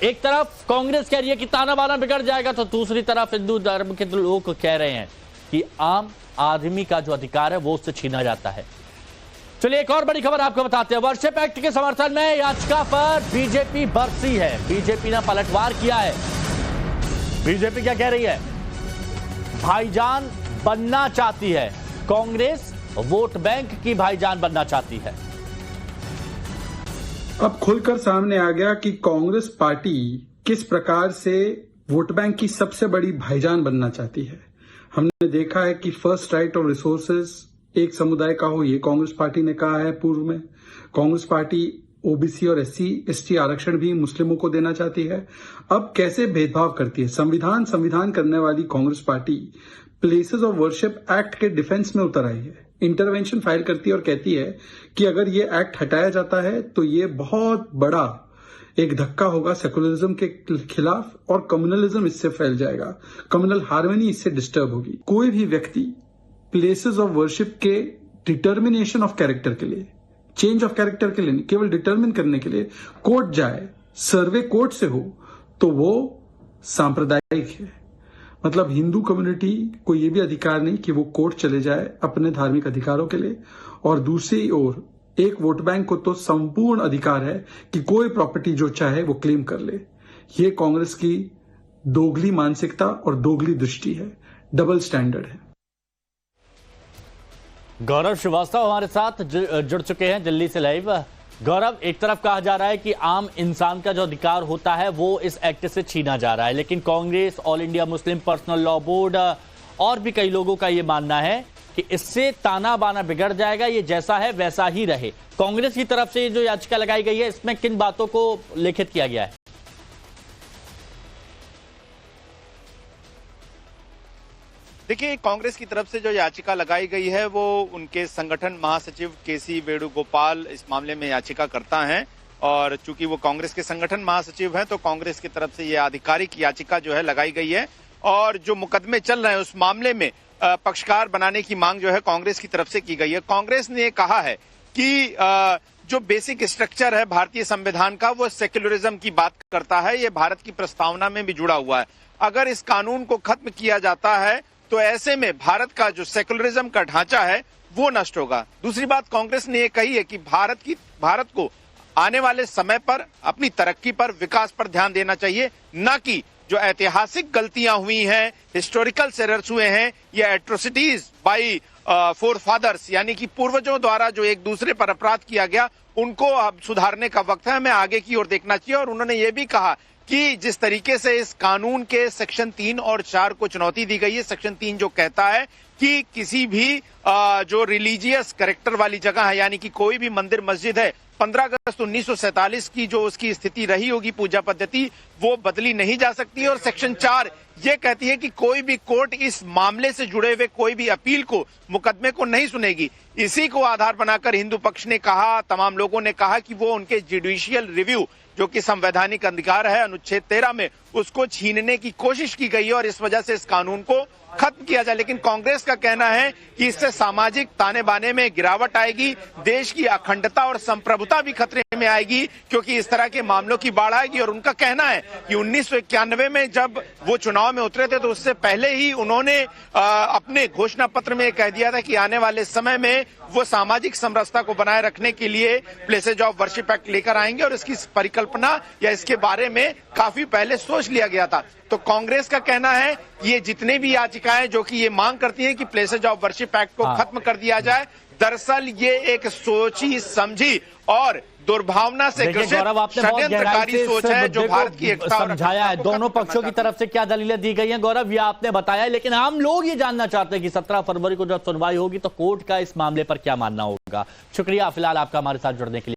एक तरफ कांग्रेस कह रही है कि ताना बाना बिगड़ जाएगा, तो दूसरी तरफ हिंदू धर्म के लोग कह रहे हैं कि आम आदमी का जो अधिकार है वो उससे छीना जाता है। चलिए एक और बड़ी खबर आपको बताते हैं। वर्शिप एक्ट के समर्थन में याचिका पर बीजेपी बरसी है। बीजेपी ने पलटवार किया है। बीजेपी क्या कह रही है? भाईजान बनना चाहती है, कांग्रेस वोट बैंक की भाईजान बनना चाहती है। अब खुलकर सामने आ गया कि कांग्रेस पार्टी किस प्रकार से वोट बैंक की सबसे बड़ी भाईजान बनना चाहती है। हमने देखा है कि फर्स्ट राइट ऑफ रिसोर्सेज एक समुदाय का हो, ये कांग्रेस पार्टी ने कहा है पूर्व में। कांग्रेस पार्टी ओबीसी और एससी एसटी आरक्षण भी मुस्लिमों को देना चाहती है। अब कैसे भेदभाव करती है? संविधान करने वाली Congress party places of worship act के डिफेंस में उतर आई है। इंटरवेंशन फाइल करती है और कहती है कि अगर ये एक्ट हटाया जाता है तो ये बहुत बड़ा एक धक्का होगा सेकुलरिज्म के खिलाफ और कम्युनलिज्म इससे फैल जाएगा, कम्युनल हार्मनी इससे डिस्टर्ब होगी। कोई भी व्यक्ति प्लेसेस ऑफ वर्शिप के डिटर्मिनेशन ऑफ कैरेक्टर के लिए, चेंज ऑफ कैरेक्टर के लिए नहीं, केवल डिटर्मिन करने के लिए कोर्ट जाए, सर्वे कोर्ट से हो, तो वो सांप्रदायिक है। मतलब हिंदू कम्युनिटी को यह भी अधिकार नहीं कि वो कोर्ट चले जाए अपने धार्मिक अधिकारों के लिए, और दूसरी ओर एक वोट बैंक को तो संपूर्ण अधिकार है कि कोई प्रॉपर्टी जो चाहे वो क्लेम कर ले। ये कांग्रेस की दोगली मानसिकता और दोगली दृष्टि है, डबल स्टैंडर्ड है। गौरव श्रीवास्तव हमारे साथ जुड़ चुके हैं दिल्ली से लाइव। गौरव, एक तरफ कहा जा रहा है कि आम इंसान का जो अधिकार होता है वो इस एक्ट से छीना जा रहा है, लेकिन Congress, all India Muslim personal law board और भी कई लोगों का ये मानना है कि इससे ताना बाना बिगड़ जाएगा, ये जैसा है वैसा ही रहे। कांग्रेस की तरफ से जो याचिका लगाई गई है, इसमें किन बातों को लिखित किया गया है? देखिए, कांग्रेस की तरफ से जो याचिका लगाई गई है वो उनके संगठन महासचिव केसी वेणुगोपाल इस मामले में याचिका करता है, और चूंकि वो कांग्रेस के संगठन महासचिव हैं तो कांग्रेस की तरफ से ये आधिकारिक याचिका जो है लगाई गई है। और जो मुकदमे चल रहे हैं उस मामले में पक्षकार बनाने की मांग जो है कांग्रेस की तरफ से की गई है। कांग्रेस ने कहा है कि जो बेसिक स्ट्रक्चर है भारतीय संविधान का वो सेक्युलरिज्म की बात करता है, ये भारत की प्रस्तावना में भी जुड़ा हुआ है। अगर इस कानून को खत्म किया जाता है तो ऐसे में भारत का जो सेकुलरिज्म का ढांचा है वो नष्ट होगा। दूसरी बात कांग्रेस ने ये कही है कि भारत को आने वाले समय पर अपनी तरक्की पर, विकास पर ध्यान देना चाहिए, न कि जो ऐतिहासिक गलतियां हुई हैं, हिस्टोरिकल एरर्स हुए हैं, या एट्रोसिटीज बाय फोरफादर्स यानी कि पूर्वजों द्वारा जो एक दूसरे पर अपराध किया गया, उनको अब सुधारने का वक्त है, हमें आगे की ओर देखना चाहिए। और उन्होंने ये भी कहा कि जिस तरीके से इस कानून के सेक्शन 3 और 4 को चुनौती दी गई है, सेक्शन 3 जो कहता है कि किसी भी जो रिलीजियस कैरेक्टर वाली जगह है, यानी कि कोई भी मंदिर मस्जिद है, 15 अगस्त 1947 की जो उसकी स्थिति रही होगी पूजा पद्धति, वो बदली नहीं जा सकती। और सेक्शन 4 ये कहती है कि कोई भी कोर्ट इस मामले से जुड़े हुए कोई भी अपील को, मुकदमे को नहीं सुनेगी। इसी को आधार बनाकर हिंदू पक्ष ने कहा, तमाम लोगों ने कहा कि वो उनके जुडिशियल रिव्यू जो कि संवैधानिक अधिकार है अनुच्छेद 13 में, उसको छीनने की कोशिश की गई है और इस वजह से इस कानून को खत्म किया जाए। लेकिन कांग्रेस का कहना है कि इससे सामाजिक ताने बाने में गिरावट आएगी, देश की अखंडता और संप्रभुता भी खतरे में आएगी, क्योंकि इस तरह के मामलों की बाढ़ आएगी। और उनका कहना है कि 1991 में जब वो चुनाव में उतरे थे तो उससे पहले ही उन्होंने अपने घोषणा पत्र में कह दिया था कि आने वाले समय में वो सामाजिक समरसता को बनाए रखने के लिए प्लेसेज ऑफ वर्शिप एक्ट लेकर आएंगे, और इसकी परिकल्पना या इसके बारे में काफी पहले सोच लिया गया था। तो कांग्रेस का कहना है ये जितने भी याचिकाएं जो कि ये मांग करती है कि प्लेसेज ऑफ वर्शिप एक्ट को खत्म कर दिया जाए, दरअसल ये एक सोची समझी और दुर्भावना से षड्यंत्रकारी सोच है जो भारत की एकता समझाया है। दोनों पक्षों की तरफ से क्या दलीलें दी गई हैं गौरव, ये आपने बताया, लेकिन हम लोग ये जानना चाहते हैं कि 17 फरवरी को जब सुनवाई होगी तो कोर्ट का इस मामले पर क्या मानना होगा। शुक्रिया फिलहाल आपका हमारे साथ जुड़ने के लिए।